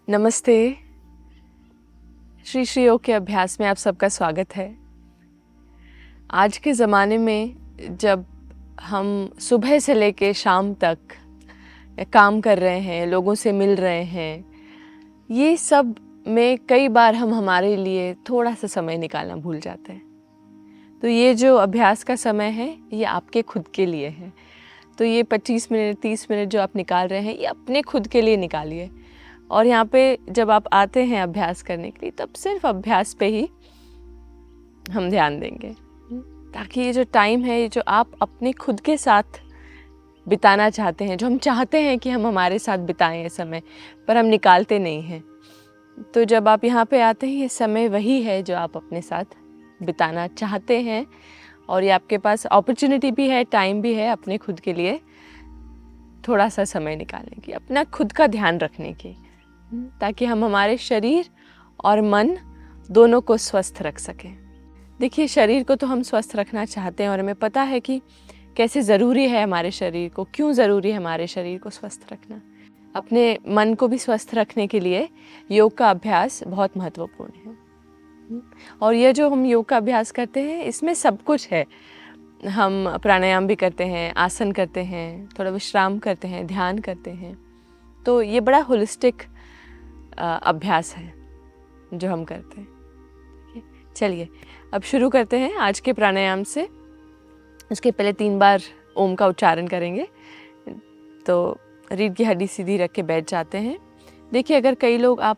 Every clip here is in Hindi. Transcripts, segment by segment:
नमस्ते। श्री श्री योग के अभ्यास में आप सबका स्वागत है। आज के ज़माने में जब हम सुबह से लेके शाम तक काम कर रहे हैं, लोगों से मिल रहे हैं, ये सब में कई बार हम हमारे लिए थोड़ा सा समय निकालना भूल जाते हैं। तो ये जो अभ्यास का समय है ये आपके खुद के लिए है। तो ये 25 मिनट 30 मिनट जो आप निकाल रहे हैं ये अपने खुद के लिए निकालिए। और यहाँ पे जब आप आते हैं अभ्यास करने के लिए तब सिर्फ अभ्यास पे ही हम ध्यान देंगे, ताकि ये जो टाइम है, ये जो आप अपने खुद के साथ बिताना चाहते हैं, जो हम चाहते हैं कि हम हमारे साथ बिताएं ये समय, पर हम निकालते नहीं हैं। तो जब आप यहाँ पे आते हैं ये समय वही है जो आप अपने साथ बिताना चाहते हैं। और ये आपके पास अपॉर्चुनिटी भी है, टाइम भी है अपने खुद के लिए थोड़ा सा समय निकालने की, अपना खुद का ध्यान रखने की, ताकि हम हमारे शरीर और मन दोनों को स्वस्थ रख सकें। देखिए, शरीर को तो हम स्वस्थ रखना चाहते हैं और हमें पता है कि कैसे ज़रूरी है हमारे शरीर को, क्यों ज़रूरी है हमारे शरीर को स्वस्थ रखना। अपने मन को भी स्वस्थ रखने के लिए योग का अभ्यास बहुत महत्वपूर्ण है। और यह जो हम योग का अभ्यास करते हैं इसमें सब कुछ है। हम प्राणायाम भी करते हैं, आसन करते हैं, थोड़ा विश्राम करते हैं, ध्यान करते हैं। तो ये बड़ा होलिस्टिक अभ्यास है जो हम करते हैं। चलिए अब शुरू करते हैं आज के प्राणायाम से। उसके पहले 3 बार ओम का उच्चारण करेंगे। तो रीढ़ की हड्डी सीधी रख के बैठ जाते हैं। देखिए, अगर कई लोग आप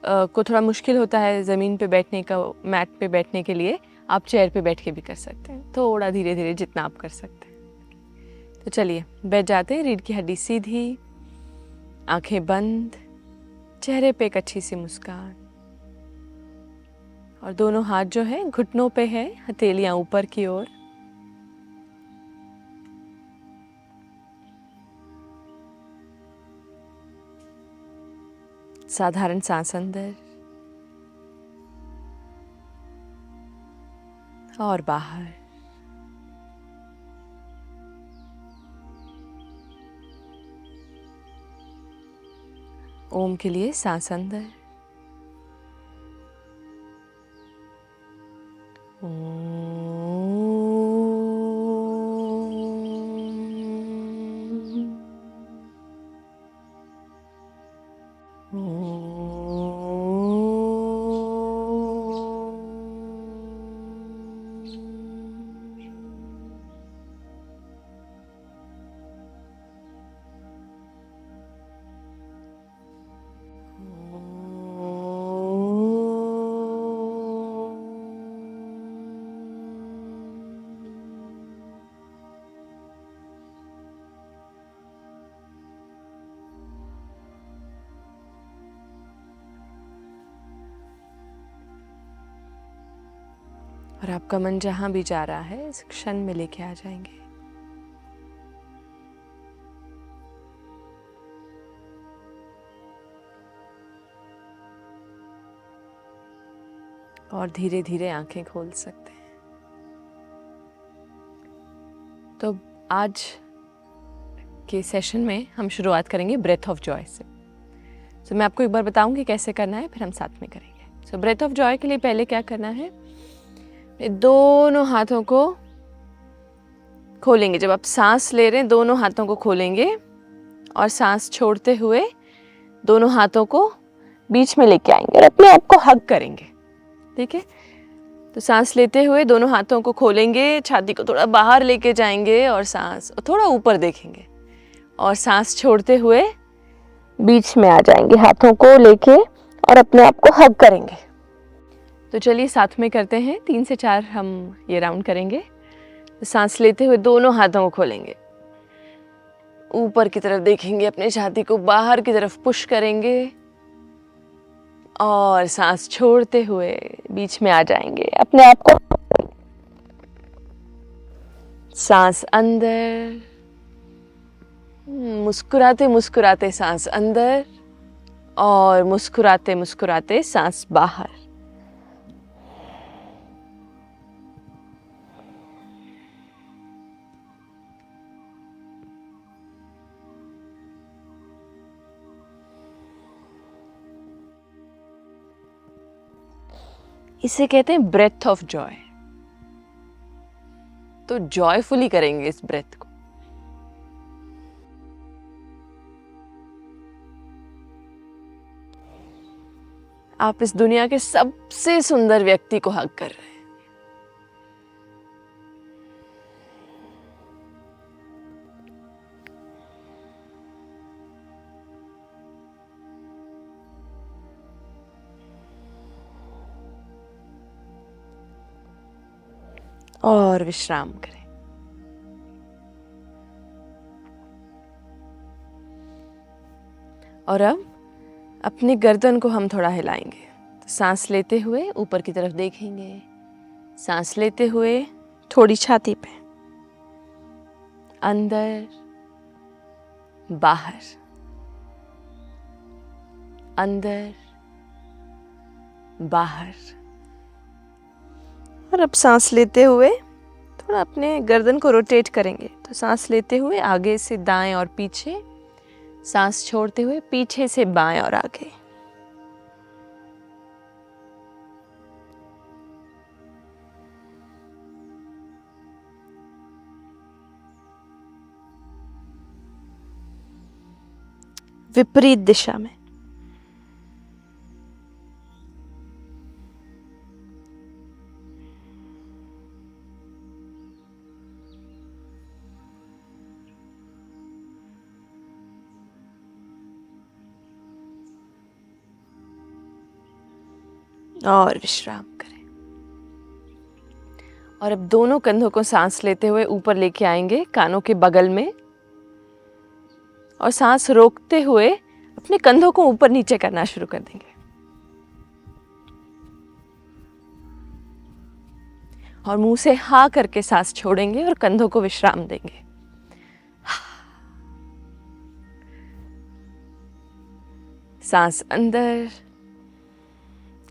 को थोड़ा मुश्किल होता है ज़मीन पे बैठने का, मैट पे बैठने के लिए, आप चेयर पे बैठ के भी कर सकते हैं, थोड़ा धीरे धीरे जितना आप कर सकते हैं। तो चलिए बैठ जाते हैं। रीढ़ की हड्डी सीधी, आंखें बंद, चेहरे पे एक अच्छी सी मुस्कान, और दोनों हाथ जो है घुटनों पे है, हथेलियां ऊपर की ओर। साधारण सांस अंदर और बाहर। ओम के लिए सांस अंदर, और आपका मन जहां भी जा रहा है इस क्षण में लेके आ जाएंगे। और धीरे धीरे आंखें खोल सकते हैं। तो आज के सेशन में हम शुरुआत करेंगे ब्रेथ ऑफ जॉय से। तो मैं आपको एक बार बताऊंगी कैसे करना है, फिर हम साथ में करेंगे। सो ब्रेथ ऑफ जॉय के लिए पहले क्या करना है, दोनों हाथों को खोलेंगे। जब आप सांस ले रहे हैं दोनों हाथों को खोलेंगे और सांस छोड़ते हुए दोनों हाथों को बीच में लेके आएंगे और अपने आप को हग करेंगे। ठीक है? तो सांस लेते हुए दोनों हाथों को खोलेंगे, छाती को थोड़ा बाहर लेके जाएंगे और सांस थोड़ा ऊपर देखेंगे, और सांस छोड़ते हुए बीच में आ जाएंगे हाथों को लेके और अपने आप को हग करेंगे। तो चलिए साथ में करते हैं। 3 से 4 हम ये राउंड करेंगे। तो सांस लेते हुए दोनों हाथों को खोलेंगे, ऊपर की तरफ देखेंगे, अपने छाती को बाहर की तरफ पुश करेंगे और सांस छोड़ते हुए बीच में आ जाएंगे, अपने आप को। सांस अंदर, मुस्कुराते मुस्कुराते सांस अंदर और मुस्कुराते मुस्कुराते सांस बाहर। इसे कहते हैं ब्रेथ ऑफ जॉय। तो जॉयफुली करेंगे इस ब्रेथ को। आप इस दुनिया के सबसे सुंदर व्यक्ति को हग कर रहे हैं। और विश्राम करें। और अब अपनी गर्दन को हम थोड़ा हिलाएंगे। तो सांस लेते हुए ऊपर की तरफ देखेंगे, सांस लेते हुए थोड़ी छाती पे, अंदर बाहर, अंदर बाहर। और अब सांस लेते हुए थोड़ा अपने गर्दन को रोटेट करेंगे। तो सांस लेते हुए आगे से दाएं और पीछे, सांस छोड़ते हुए पीछे से बाएं और आगे। विपरीत दिशा में। और विश्राम करें। और अब दोनों कंधों को सांस लेते हुए ऊपर लेके आएंगे कानों के बगल में, और सांस रोकते हुए अपने कंधों को ऊपर नीचे करना शुरू कर देंगे। और मुंह से हा करके सांस छोड़ेंगे और कंधों को विश्राम देंगे। सांस अंदर,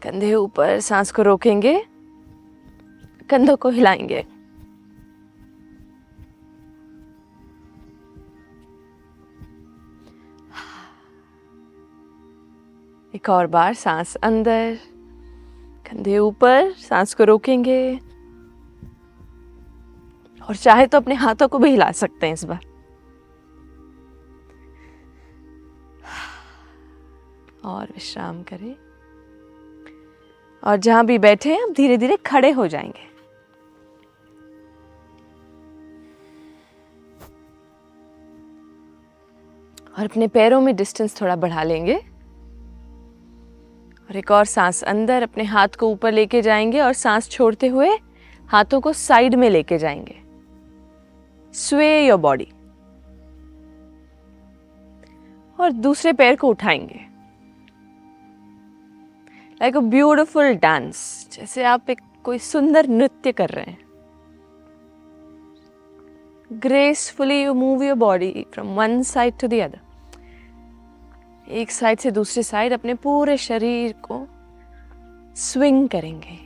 कंधे ऊपर, सांस को रोकेंगे, कंधों को हिलाएंगे। एक और बार सांस अंदर, कंधे ऊपर, सांस को रोकेंगे, और चाहे तो अपने हाथों को भी हिला सकते हैं इस बार। और विश्राम करें। और जहां भी बैठे हैं, अब धीरे धीरे खड़े हो जाएंगे। और अपने पैरों में डिस्टेंस थोड़ा बढ़ा लेंगे। और एक और सांस अंदर, अपने हाथ को ऊपर लेके जाएंगे और सांस छोड़ते हुए हाथों को साइड में लेके जाएंगे। स्वे योर बॉडी। और दूसरे पैर को उठाएंगे, लाइक अ ब्यूटिफुल डांस, जैसे आप एक कोई सुंदर नृत्य कर रहे हैं। Gracefully you move your body from one side to the other. एक साइड से दूसरी साइड अपने पूरे शरीर को स्विंग करेंगे।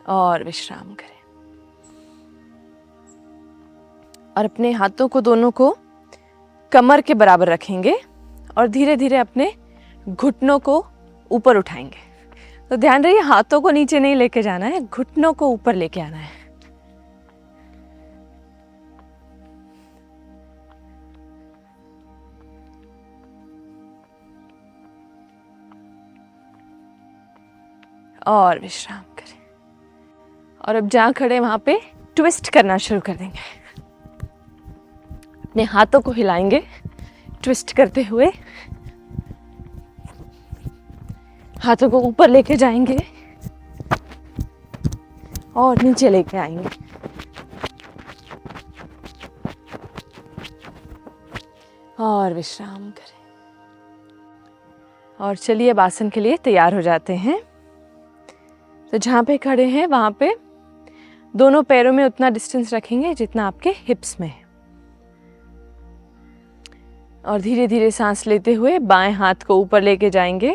और विश्राम करें। और अपने हाथों को दोनों को कमर के बराबर रखेंगे और धीरे धीरे अपने घुटनों को ऊपर उठाएंगे। तो ध्यान रहिए, हाथों को नीचे नहीं लेके जाना है, घुटनों को ऊपर लेके आना है। और विश्राम करें। और अब जहां खड़े वहां पे ट्विस्ट करना शुरू कर देंगे। अपने हाथों को हिलाएंगे ट्विस्ट करते हुए, हाथों को ऊपर लेके जाएंगे और नीचे लेके आएंगे। और विश्राम करें। और चलिए अब आसन के लिए तैयार हो जाते हैं। तो जहाँ पे खड़े हैं वहाँ पे दोनों पैरों में उतना डिस्टेंस रखेंगे जितना आपके हिप्स में है। और धीरे धीरे सांस लेते हुए बाएं हाथ को ऊपर लेके जाएंगे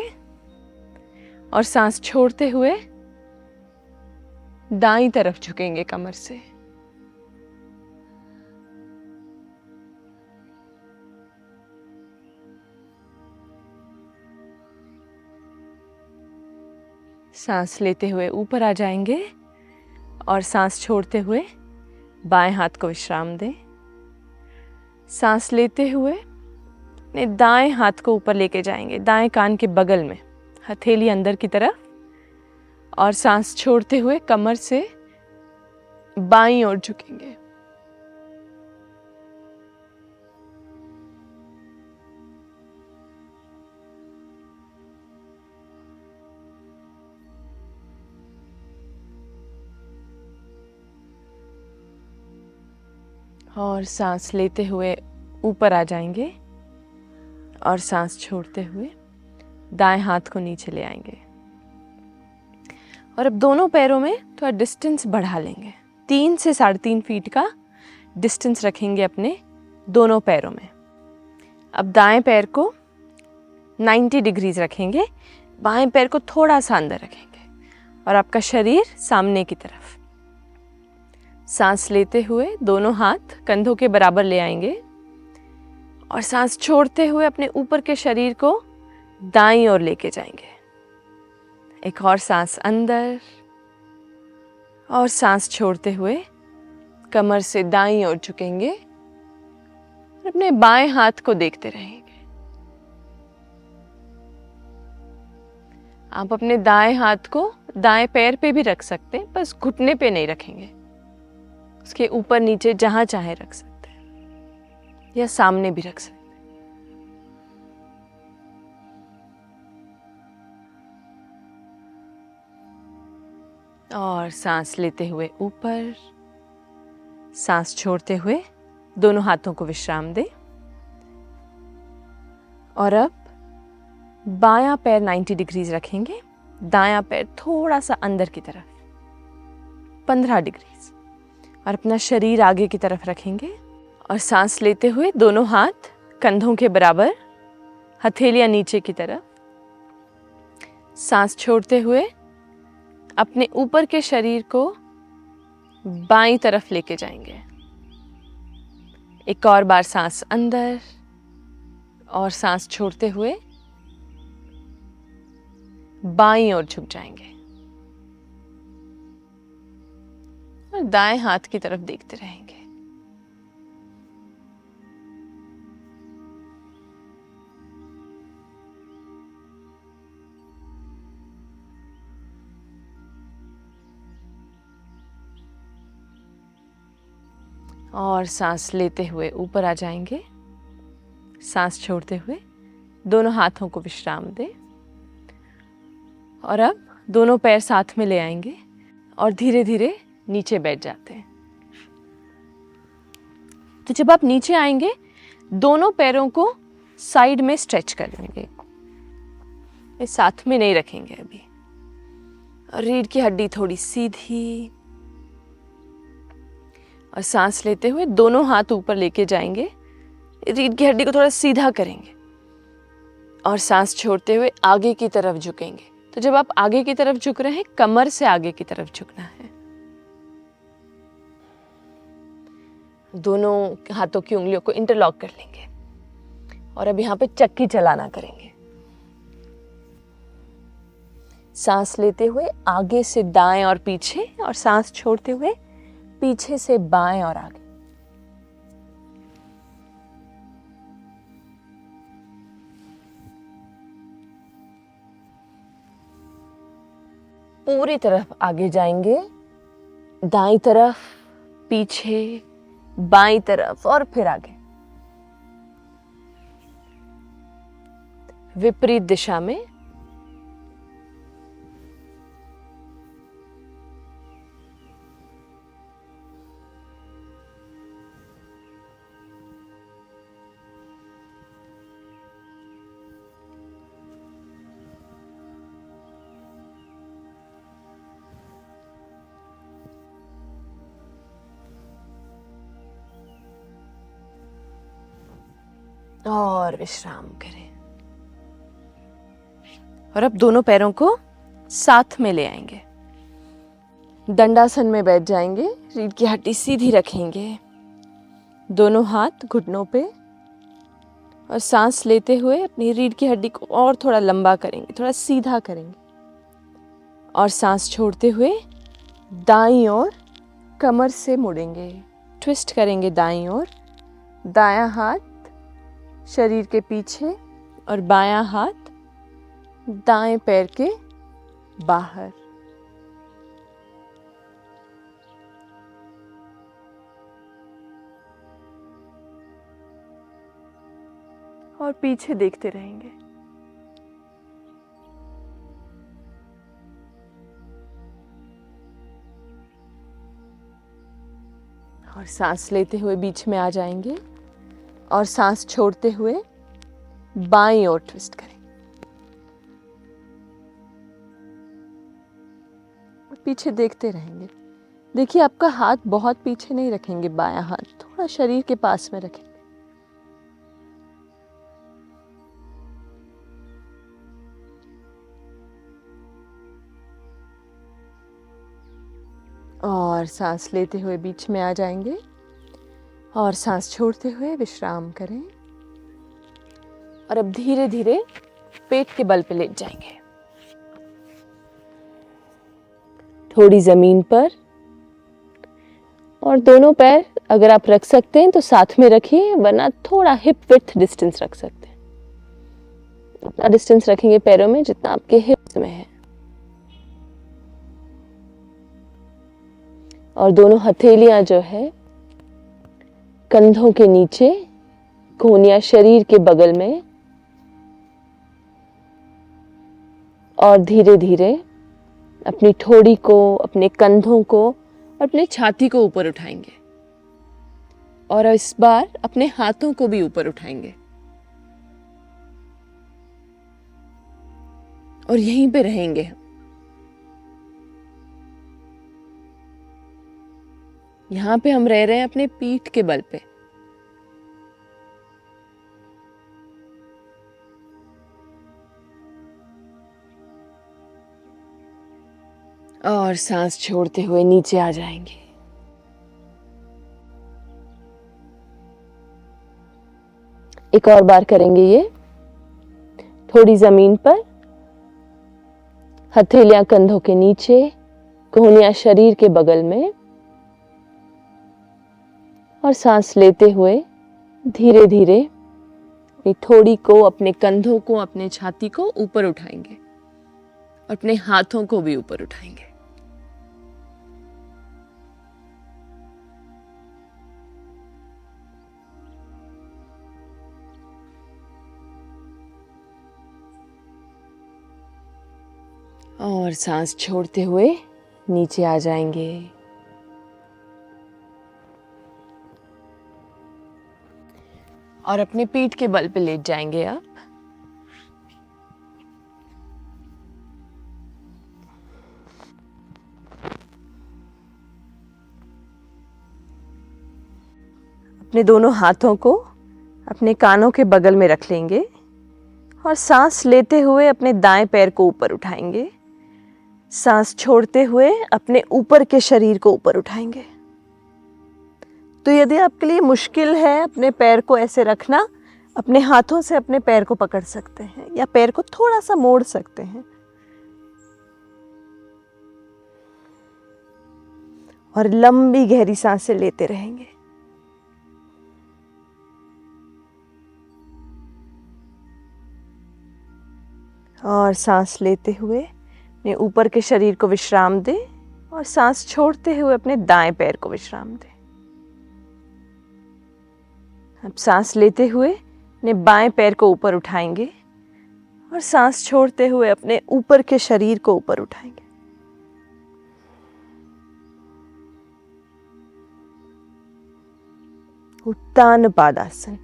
और सांस छोड़ते हुए दाईं तरफ झुकेंगे कमर से। सांस लेते हुए ऊपर आ जाएंगे और सांस छोड़ते हुए बाएं हाथ को विश्राम दें। सांस लेते हुए अपने दाएं हाथ को ऊपर लेके जाएंगे, दाएं कान के बगल में, हथेली अंदर की तरफ, और सांस छोड़ते हुए कमर से बाईं ओर झुकेंगे। और सांस लेते हुए ऊपर आ जाएंगे और सांस छोड़ते हुए दाएं हाथ को नीचे ले आएंगे। और अब दोनों पैरों में थोड़ा डिस्टेंस बढ़ा लेंगे, 3 से 3.5 फीट का डिस्टेंस रखेंगे अपने दोनों पैरों में। अब दाएं पैर को 90 डिग्रीज रखेंगे, बाएं पैर को थोड़ा सा अंदर रखेंगे और आपका शरीर सामने की तरफ। सांस लेते हुए दोनों हाथ कंधों के बराबर ले आएंगे और सांस छोड़ते हुए अपने ऊपर के शरीर को दाईं ओर लेके जाएंगे। एक और सांस अंदर और सांस छोड़ते हुए कमर से दाईं ओर झुकेंगे और अपने बाएं हाथ को देखते रहेंगे। आप अपने दाएं हाथ को दाएं पैर पे भी रख सकते हैं, बस घुटने पे नहीं रखेंगे, उसके ऊपर नीचे जहां चाहे रख सकते हैं या सामने भी रख सकते हैं। और सांस लेते हुए ऊपर, सांस छोड़ते हुए दोनों हाथों को विश्राम दें। और अब बायां पैर 90 डिग्रीज रखेंगे, दायां पैर थोड़ा सा अंदर की तरफ 15 डिग्रीज, और अपना शरीर आगे की तरफ रखेंगे। और सांस लेते हुए दोनों हाथ कंधों के बराबर, हथेलियां नीचे की तरफ। सांस छोड़ते हुए अपने ऊपर के शरीर को बाईं तरफ लेके जाएंगे। एक और बार सांस अंदर और सांस छोड़ते हुए बाईं ओर झुक जाएंगे और दाएं हाथ की तरफ देखते रहेंगे। और सांस लेते हुए ऊपर आ जाएंगे, सांस छोड़ते हुए दोनों हाथों को विश्राम दें। और अब दोनों पैर साथ में ले आएंगे और धीरे धीरे नीचे बैठ जाते हैं। तो जब आप नीचे आएंगे, दोनों पैरों को साइड में स्ट्रेच कर लेंगे, ये साथ में नहीं रखेंगे अभी। और रीढ़ की हड्डी थोड़ी सीधी, और सांस लेते हुए दोनों हाथ ऊपर लेके जाएंगे, रीढ़ की हड्डी को थोड़ा सीधा करेंगे और सांस छोड़ते हुए आगे की तरफ झुकेंगे। तो जब आप आगे की तरफ झुक रहे हैं, कमर से आगे की तरफ झुकना है। दोनों हाथों की उंगलियों को इंटरलॉक कर लेंगे और अब यहाँ पे चक्की चलाना करेंगे। सांस लेते हुए आगे से दाएं और पीछे, और सांस छोड़ते हुए पीछे से बाएं और आगे। पूरी तरफ आगे जाएंगे, दाईं तरफ, पीछे, बाईं तरफ और फिर आगे, विपरीत दिशा में। और विश्राम करें। और अब दोनों पैरों को साथ में ले आएंगे, दंडासन में बैठ जाएंगे, रीढ़ की हड्डी सीधी रखेंगे, दोनों हाथ घुटनों पे, और सांस लेते हुए अपनी रीढ़ की हड्डी को और थोड़ा लंबा करेंगे, थोड़ा सीधा करेंगे। और सांस छोड़ते हुए दाईं ओर कमर से मुड़ेंगे, ट्विस्ट करेंगे दाईं ओर। दायां हाथ शरीर के पीछे और बायां हाथ दाएं पैर के बाहर। और पीछे देखते रहेंगे। और सांस लेते हुए बीच में आ जाएंगे और सांस छोड़ते हुए बाईं ओर ट्विस्ट करेंगे। और पीछे देखते रहेंगे। देखिए, आपका हाथ बहुत पीछे नहीं रखेंगे, बायां हाथ थोड़ा शरीर के पास में रखेंगे। और सांस लेते हुए बीच में आ जाएंगे और सांस छोड़ते हुए विश्राम करें। और अब धीरे धीरे पेट के बल पे लेट जाएंगे, थोड़ी जमीन पर। और दोनों पैर अगर आप रख सकते हैं तो साथ में रखिए, वरना थोड़ा हिप विड्थ डिस्टेंस रख सकते हैं। उतना डिस्टेंस रखेंगे पैरों में जितना आपके हिप्स में है। और दोनों हथेलियां जो है कंधों के नीचे, कोहनियां शरीर के बगल में। और धीरे धीरे अपनी ठोड़ी को, अपने कंधों को, अपने छाती को ऊपर उठाएंगे। और इस बार अपने हाथों को भी ऊपर उठाएंगे और यहीं पे रहेंगे हम। यहां पे हम रह रहे हैं अपने पीठ के बल पे। और सांस छोड़ते हुए नीचे आ जाएंगे। एक और बार करेंगे ये। थोड़ी जमीन पर, हथेलियां कंधों के नीचे, कोहनियां शरीर के बगल में। और सांस लेते हुए धीरे धीरे अपनी ठोड़ी को, अपने कंधों को, अपने छाती को ऊपर उठाएंगे और अपने हाथों को भी ऊपर उठाएंगे। और सांस छोड़ते हुए नीचे आ जाएंगे। और अपने पीठ के बल पे लेट जाएंगे आप। अपने दोनों हाथों को अपने कानों के बगल में रख लेंगे और सांस लेते हुए अपने दाएं पैर को ऊपर उठाएंगे। सांस छोड़ते हुए अपने ऊपर के शरीर को ऊपर उठाएंगे। तो यदि आपके लिए मुश्किल है अपने पैर को ऐसे रखना, अपने हाथों से अपने पैर को पकड़ सकते हैं या पैर को थोड़ा सा मोड़ सकते हैं। और लंबी गहरी सांसें लेते रहेंगे। और सांस लेते हुए अपने ऊपर के शरीर को विश्राम दें और सांस छोड़ते हुए अपने दाएं पैर को विश्राम दें। अब सांस लेते हुए अपने बाएं पैर को ऊपर उठाएंगे और सांस छोड़ते हुए अपने ऊपर के शरीर को ऊपर उठाएंगे। उत्तान पादासन।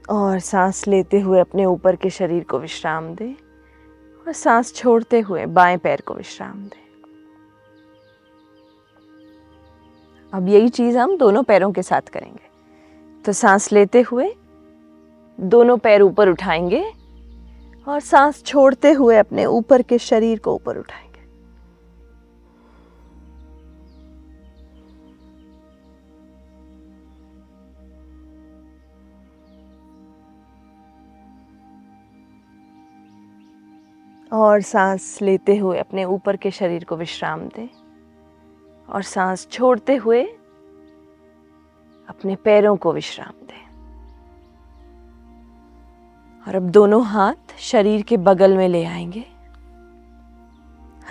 और सांस लेते हुए अपने ऊपर के शरीर को विश्राम दें और सांस छोड़ते हुए बाएं पैर को विश्राम दें। अब यही चीज हम दोनों पैरों के साथ करेंगे। तो सांस लेते हुए दोनों पैर ऊपर उठाएंगे और सांस छोड़ते हुए अपने ऊपर के शरीर को ऊपर उठाएंगे। और सांस लेते हुए अपने ऊपर के शरीर को विश्राम दें और सांस छोड़ते हुए अपने पैरों को विश्राम दें। और अब दोनों हाथ शरीर के बगल में ले आएंगे,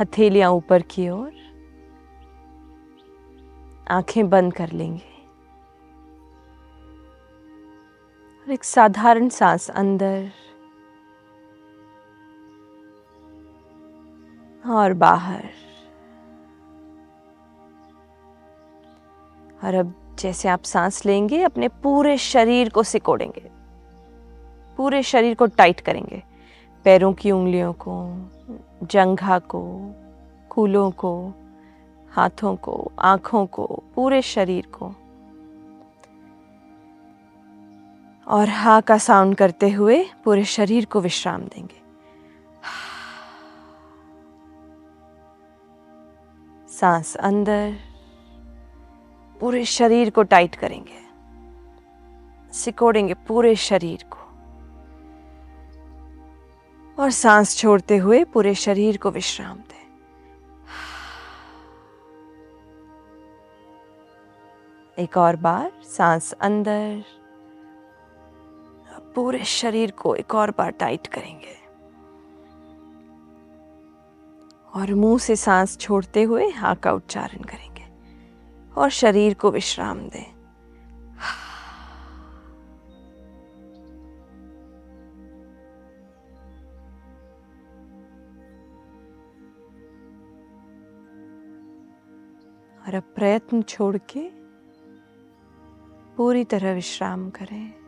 हथेलियां ऊपर की ओर, आंखें बंद कर लेंगे और एक साधारण सांस अंदर और बाहर। और अब जैसे आप सांस लेंगे अपने पूरे शरीर को सिकोड़ेंगे, पूरे शरीर को टाइट करेंगे, पैरों की उंगलियों को, जंघा को, कूल्हों को, हाथों को, आंखों को, पूरे शरीर को। और हा का साउंड करते हुए पूरे शरीर को विश्राम देंगे। सांस अंदर, पूरे शरीर को टाइट करेंगे, सिकोड़ेंगे पूरे शरीर को। और सांस छोड़ते हुए पूरे शरीर को विश्राम दें। एक और बार सांस अंदर, पूरे शरीर को एक और बार टाइट करेंगे और मुंह से सांस छोड़ते हुए हा का उच्चारण करेंगे और शरीर को विश्राम दें। और अब प्रयत्न छोड़ के पूरी तरह विश्राम करें।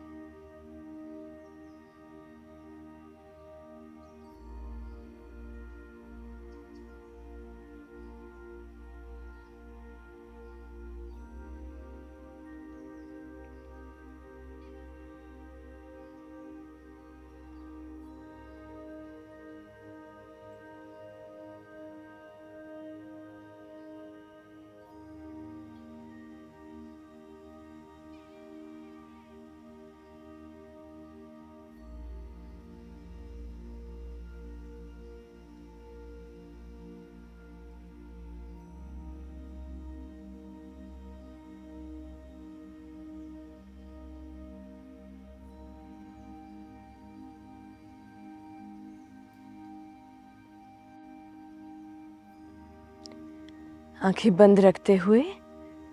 आंखें बंद रखते हुए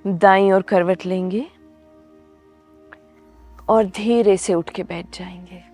दाईं ओर करवट लेंगे और धीरे से उठ के बैठ जाएंगे।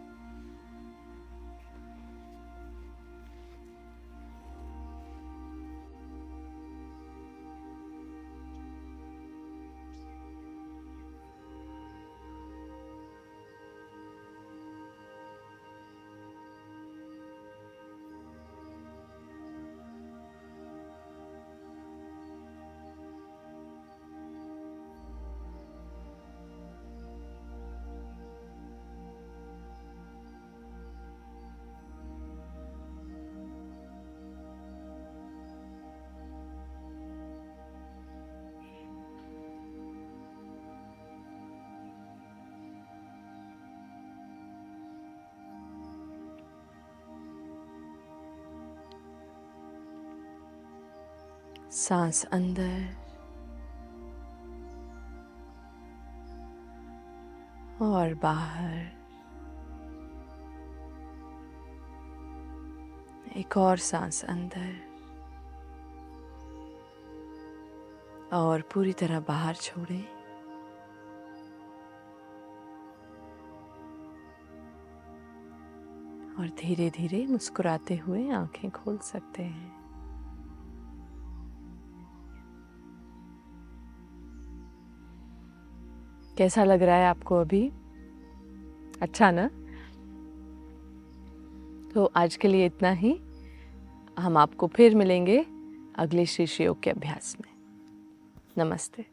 सांस अंदर और बाहर। एक और सांस अंदर और पूरी तरह बाहर छोड़ें। और धीरे धीरे मुस्कुराते हुए आंखें खोल सकते हैं। कैसा लग रहा है आपको अभी? अच्छा ना? तो आज के लिए इतना ही। हम आपको फिर मिलेंगे अगले श्री श्री योग के अभ्यास में। नमस्ते।